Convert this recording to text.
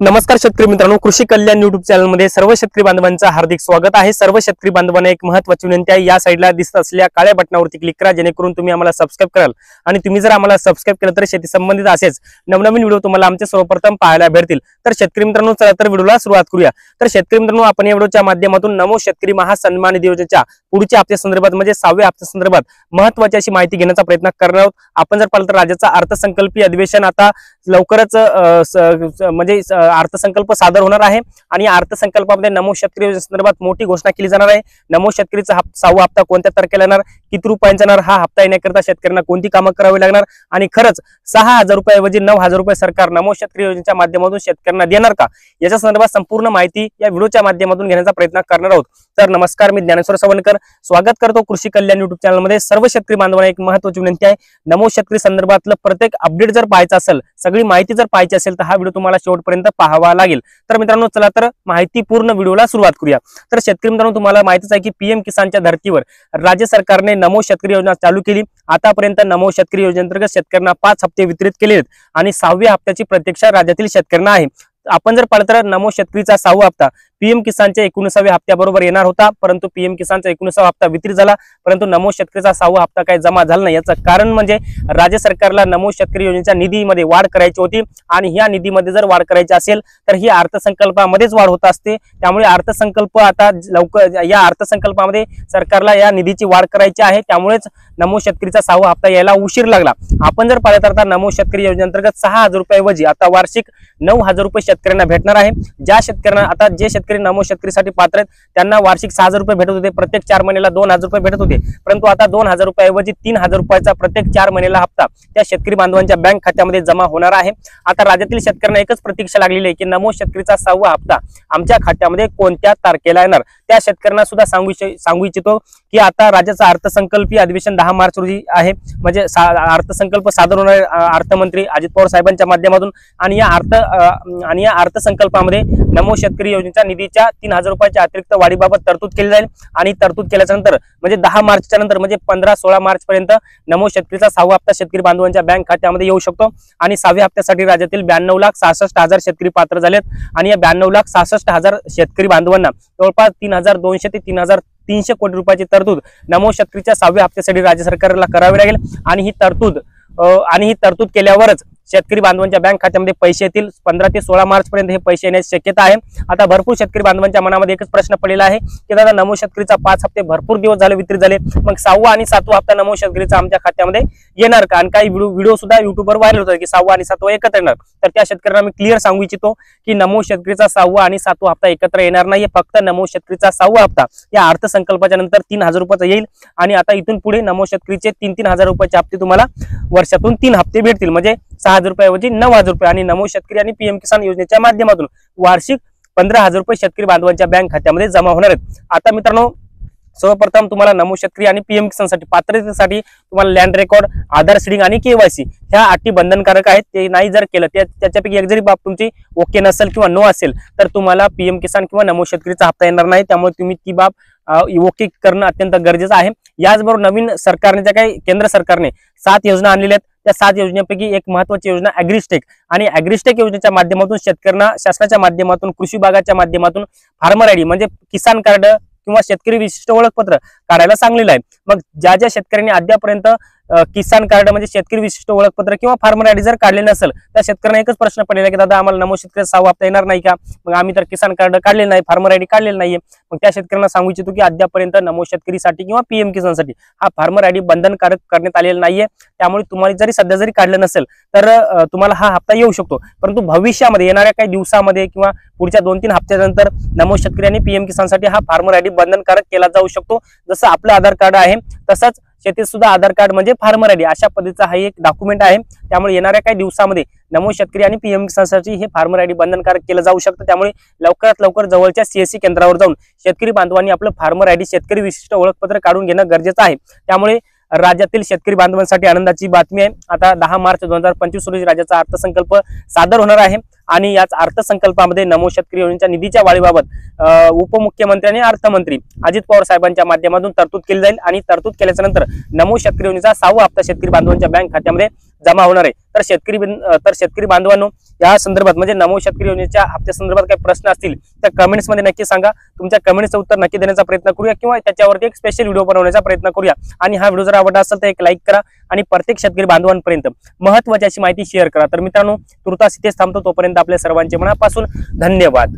नमस्कार शेतकरी मित्रांनो, कृषी कल्याण युट्यूब चॅनल मध्ये सर्व शेतकरी बांधवांचं हार्दिक स्वागत आहे। सर्व शेतकरी बांधवांना एक महत्त्वाची विनंती आहे, या साइडला दिसत असलेल्या काळ्या बटनावरती क्लिक करा, जेणेकरून तुम्ही आम्हाला सबस्क्राइब कराल। आणि तुम्ही जर आम्हाला सबस्क्राइब केलं तर शेती संबंधित असेच नवनवीन व्हिडिओ तुम्हाला आमचे सर्वप्रथम पाहायला भेटतील। तर शेतकरी मित्रांनो, चला तर व्हिडिओला सुरुवात करूया। तर शेतकरी मित्रांनो, आपण या व्हिडिओच्या माध्यमातून नमो शेतकरी महासन्मान निधी योजनेच्या पुढच्या हप्त्या संदर्भात म्हणजे 6व्या हप्त्या संदर्भात महत्त्वाची अशी माहिती घेण्याचा प्रयत्न करणार आहोत। आपण जर पाहिलं तर राज्याचा अर्थसंकल्पीय अधिवेशन आता लवकरच म्हणजे अर्थसंकल्प सादर होणार आहे आणि या अर्थसंकल्पामध्ये नमो शेतकरी योजनेसंदर्भात मोठी घोषणा केली जाणार आहे। नमो शेतकरीचा 6वा हप्ता कोणत्या तारखेला येणार, किती रुपयांचा येणार, हा हप्ता येण्याकरता शेतकऱ्यांना कोणती कामं करावी लागणार आणि खरंच 6,000 रुपयाऐवजी 9,000 रुपये सरकार नमो शेतकरी योजनेच्या माध्यमातून शेतकऱ्यांना देणार का, याच्या संदर्भात संपूर्ण माहिती या व्हिडिओच्या माध्यमातून घेण्याचा प्रयत्न करणार आहोत। तर नमस्कार, मी ज्ञानेश्वर सवणकर स्वागत करतो कृषी कल्याण युट्यूब चॅनल मध्ये। सर्व शेतकरी बांधवांना एक महत्त्वाची विनंती आहे, नमो शेतकरी संदर्भातलं प्रत्येक अपडेट जर पाहायचं असेल, सगळी माहिती जर पाहायची असेल तर हा व्हिडिओ तुम्हाला शेवटपर्यंत पाहावा लागेल। तर मित्रांनो, चला तर माहिती पूर्ण व्हिडिओला सुरुवात करूया। तर शेतकरी मित्रांनो, तुम्हाला माहितीच आहे की पीएम किसानच्या धर्तीवर राज्य सरकारने नमो शेतकरी योजना चालू केली। आतापर्यंत नमो शेतकरी योजनेअंतर्गत शेतकऱ्यांना 5 हप्ते वितरित केले आहेत आणि 6व्या हप्त्याची प्रतीक्षा राज्यातील शेतकऱ्यांना आहे। आपण जर पाहिलं तर नमो शेतकरीचा 6वा हप्ता पीएम किसानच्या 19व्या हप्त्याबरोबर येणार होता, परंतु पीएम किसानचा 19वा हप्ता वितरित झाला, परंतु नमो शेतकरीचा 6वा हप्ता काही जमा झाला नाही। याचं कारण म्हणजे राज्य सरकारला नमो शेतकरी योजनेच्या निधीमध्ये वाढ करायची होती आणि या निधीमध्ये जर वाढ करायची असेल तर ही अर्थसंकल्पामध्येच वाढ होत असते। त्यामुळे अर्थसंकल्प आता लवकर या अर्थसंकल्पामध्ये सरकारला या निधीची वाढ करायची आहे, त्यामुळेच नमो शेतकरीचा 6वा हप्ता यायला उशीर लागला। आपण जर पाहिलं तर आता नमो शेतकरी योजनेअंतर्गत 6,000 रुपयाऐवजी आता वार्षिक 9,000 रुपये शेतकऱ्यांना भेटणार आहे। ज्या शेतकऱ्यांना आता जे शेतकरी नमो शेतकरीसाठी पात्र आहेत त्यांना वार्षिक 6,000 रुपये भेटत होते, प्रत्येक 4 महिन्याला 2,000 रुपये भेटत होते, परंतु आता 2,000 रुपयाऐवजी 3,000 रुपयाचा प्रत्येक 4 महिन्याला हप्ता त्या शेतकरी बांधवांच्या बँक खात्यामध्ये जमा होणार आहे। आता राज्यातील शेतकऱ्यांना एकच प्रतीक्षा लागलेली आहे की नमो शेतकरीचा 6वा हप्ता आमच्या खात्यामध्ये कोणत्या तारखेला येणार। त्या शेतकऱ्यांना सुद्धा सांगू इच्छितो की आता राज्याचा अर्थसंकल्पीय अधिवेशन 10 मार्च रोजी आहे, म्हणजे अर्थसंकल्प सादर होणार अर्थमंत्री अजित पवार साहेबांच्या माध्यमातून आणि या अर्थसंकल्पामध्ये नमो शेतकरी योजनेच्या निधीच्या 3,000 रुपयाच्या अतिरिक्त वाढीबाबत तरतूद केली जाईल आणि तरतूद केल्याच्या नंतर म्हणजे 10 मार्चच्या नंतर म्हणजे 15-16 मार्च पर्यंत नमो शेतकरीचा 6वा हप्ता शेतकरी बांधवांच्या बँक खात्यामध्ये येऊ शकतो। आणि 6व्या हप्त्यासाठी राज्यातील 92,66,000 शेतकरी पात्र झालेत आणि या 92,66,000 शेतकरी बांधवांना जवळपास 3,200 ते 3,300 कोटी रुपयाची तरतूद नमो शेतकरीच्या 6व्या हप्त्यासाठी राज्य सरकारला करावी लागेल आणि ही तरतूद केल्यावरच शेतकरी बांधवांच्या बँक खात्यामध्ये पैसे येतील। 15 ते 16 मार्च पर्यंत हे पैसे येण्याची शक्यता आहे। आता भरपूर शेतकरी बांधवांच्या मनामध्ये एकच प्रश्न पडलेला आहे की दादा, नमो शेतकरीचा 5 हप्ते भरपूर दिवस झाले वितरित झाले, मग 6वा आणि 7वा हप्ता नमो शेतकरीचा आमच्या खात्यामध्ये येणार का? आणि काही व्हिडिओ सुद्धा युट्यूबवर व्हायरल होतात की 6वा आणि 7वा एकत्र येणार। तर त्या शेतकऱ्यांना मी क्लिअर सांगू इच्छितो की नमो शेतकरीचा 6वा आणि 7वा हप्ता एकत्र येणार नाही, फक्त नमो शेतकरीचा 6वा हप्ता या अर्थसंकल्पाच्या नंतर 3,000 रुपयाचा येईल आणि आता इथून पुढे नमो शेतकरीचे 3,000 रुपयाचे हप्ते तुम्हाला वर्षातून 3 हप्ते भेटतील, म्हणजे 6,000 रुपयाऐवजी 9,000 रुपये आणि नमो शेतकरी आणि पीएम किसान योजनेच्या माध्यमातून वार्षिक 15,000 रुपये शेतकरी बांधवांच्या बँक खात्यामध्ये जमा होणार आहेत। आता मित्रांनो, सर्वप्रथम तुम्हाला नमो शेतकरी आणि पीएम किसानसाठी पात्रतेसाठी तुम्हाला लँड रेकॉर्ड, आधार सीडिंग आणि केवायसी ह्या अटी बंधनकारक आहेत। ते नाही जर केलं त्याच्यापैकी एक जरी बाब तुमची ओके नसेल किंवा नो असेल तर तुम्हाला पीएम किसान किंवा नमो शेतकरीचा हप्ता येणार नाही। त्यामुळे तुम्ही ती बाब ओके करणं अत्यंत गरजेचं आहे। याचबरोबर नवीन सरकारने ज्या काही केंद्र सरकारने 7 योजना आणलेल्या आहेत, त्या 7 योजनेपैकी एक महत्त्वाची योजना ॲग्रिस्टेक आणि ॲग्रिस्टेक योजनेच्या माध्यमातून शेतकऱ्यांना शासनाच्या माध्यमातून कृषी विभागाच्या माध्यमातून फार्मर आयडी म्हणजे किसान कार्ड किंवा शेतकरी विशिष्ट ओळखपत्र काढायला सांगलेलं आहे। मग ज्या शेतकऱ्यांनी अद्यापर्यंत किसान कार्ड म्हणजे शेतकरी विशिष्ट ओळखपत्र किंवा फार्मर आयडी जर काढले नसेल, त्या शेतकऱ्यांना एकच प्रश्न पडलेला की दादा, आम्हाला नमो शेतकरीचा 6वा हप्ता येणार नाही का? मग आम्ही तर किसान कार्ड काढलेलं नाही, फार्मर आयडी काढलेलं नाहीये। मग त्या शेतकऱ्यांना सांगू इच्छितो की अद्यापर्यंत नमो शेतकरीसाठी किंवा पीएम किसानसाठी हा फार्मर आयडी बंधनकारक करण्यात आलेला नाहीये। त्यामुळे तुम्हाला जरी सध्या जरी काढलं नसेल तर तुम्हाला हा हप्ता येऊ शकतो, परंतु भविष्यामध्ये येणाऱ्या काही दिवसामध्ये किंवा पुढच्या 2-3 हप्त्यानंतर नमो शेतकरी आणि पीएम किसानसाठी हा फार्मर आयडी बंधनकारक केला जाऊ शकतो। जसं आपलं आधार कार्ड आहे तसंच शेतीत सुद्धा आधार कार्ड म्हणजे फार्मर आयडी अशा पद्धतीचा हा एक डॉक्युमेंट आहे। त्यामुळे येणाऱ्या काही दिवसामध्ये नमो शेतकरी आणि पीएम किसानसाठी हे फार्मर आयडी बंधनकारक केलं जाऊ शकतं। त्यामुळे लवकरात लवकर जवळच्या सीएससी केंद्रावर जाऊन शेतकरी बांधवांनी आपलं फार्मर आयडी शेतकरी विशिष्ट ओळखपत्र काढून घेणं गरजेचं आहे। त्यामुळे राज्यातील शेतकरी बांधवांसाठी आनंदाची बातमी आहे। आता 10 मार्च 2025 रोजी राज्याचा अर्थसंकल्प सादर होणार आहे आणि याच अर्थसंकल्पामध्ये नमो शेतकरी योजनेच्या निधीच्या वाढीबाबत उपमुख्यमंत्री आणि अर्थमंत्री अजित पवार साहेबांच्या माध्यमातून तरतूद केली जाईल आणि तरतूद केल्याच्या नंतर नमो शेतकरी योजनेचा 6वा हप्ता शेतकरी बांधवांच्या बँक खात्यामध्ये जमा होणार आहे। तर शेतकरी बांधवांनो, या संदर्भात म्हणजे नमो शेतकरी योजनेच्या हप्त्या संदर्भात काही प्रश्न असतील तर कमेंट्स मध्ये नक्की सांगा। तुमच्या कमेंट्सचं उत्तर नक्की देण्याचा प्रयत्न करूया किंवा त्याच्यावरती एक स्पेशल व्हिडिओ बनवण्याचा प्रयत्न करूया। आणि हा व्हिडिओ जर आवडला असेल तर एक लाईक करा आणि प्रत्येक शेतकरी बांधवांपर्यंत महत्त्वाची अशी माहिती शेअर करा। तर मित्रांनो, तुर्तास इथेच थांबतो, तोपर्यंत आपल्या सर्वांचे मनापासून धन्यवाद।